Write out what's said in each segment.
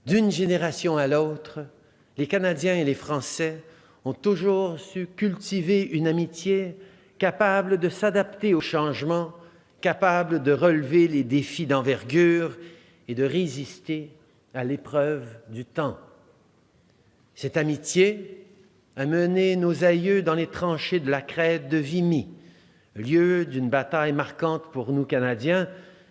D'une génération à l'autre, les Canadiens et les Français ont toujours su cultiver une amitié capable de s'adapter aux changements, capable de relever les défis d'envergure et de résister à l'épreuve du temps. Cette amitié a mené nos aïeux dans les tranchées de la crête de Vimy, lieu d'une bataille marquante pour nous Canadiens,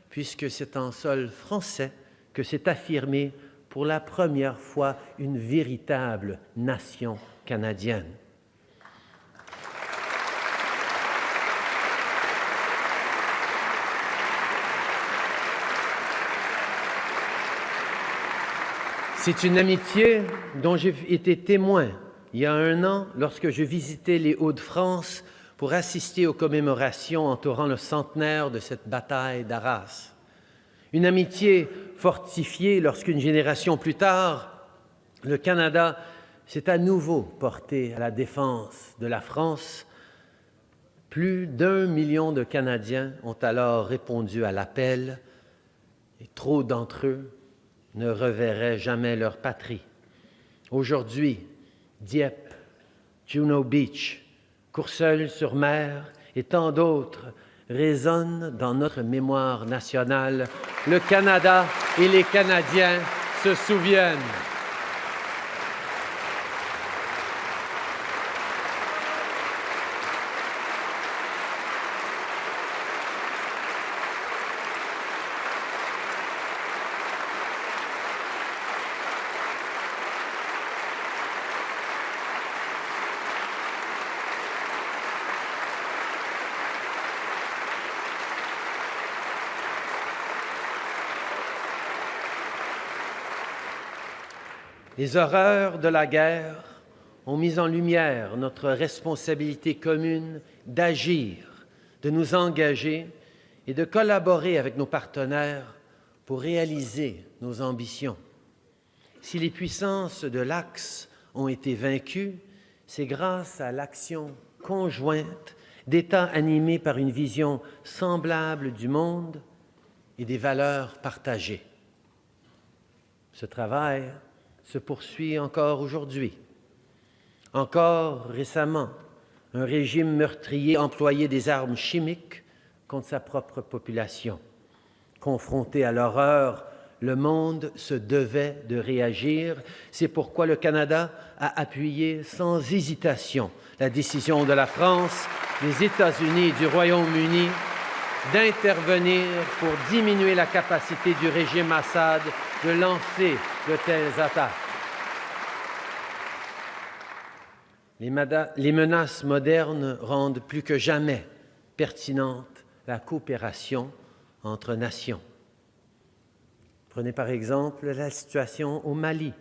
puisque c'est en sol français que s'est affirmée pour la première fois une véritable nation canadienne. C'est une amitié dont j'ai été témoin il y a 1 an lorsque je visitais les Hauts-de-France pour assister aux commémorations entourant le centenaire de cette bataille d'Arras. Une amitié fortifiée lorsqu'une génération plus tard, le Canada s'est à nouveau porté à la défense de la France. Plus d'1 million de Canadiens ont alors répondu à l'appel et trop d'entre eux ne reverraient jamais leur patrie. Aujourd'hui, Dieppe, Juno Beach, Courseulles-sur-Mer et tant d'autres résonnent dans notre mémoire nationale. Le Canada et les Canadiens se souviennent. Les horreurs de la guerre ont mis en lumière notre responsabilité commune d'agir, de nous engager et de collaborer avec nos partenaires pour réaliser nos ambitions. Si les puissances de l'Axe ont été vaincues, c'est grâce à l'action conjointe d'États animés par une vision semblable du monde et des valeurs partagées. Ce travail se poursuit encore aujourd'hui. Encore récemment, un régime meurtrier employait des armes chimiques contre sa propre population. Confronté à l'horreur, le monde se devait de réagir. C'est pourquoi le Canada a appuyé sans hésitation la décision de la France, des États-Unis et du Royaume-Uni d'intervenir pour diminuer la capacité du régime Assad de lancer de telles attaques. Les menaces modernes rendent plus que jamais pertinente la coopération entre nations. Prenez par exemple la situation au Mali.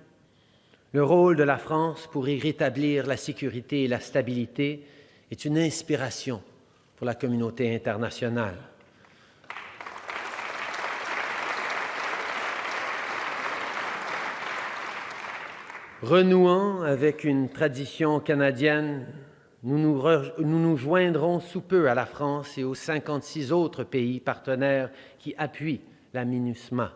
Le rôle de la France pour y rétablir la sécurité et la stabilité est une inspiration pour la communauté internationale. Renouant avec une tradition canadienne, nous nous joindrons sous peu à la France et aux 56 autres pays partenaires qui appuient la MINUSMA.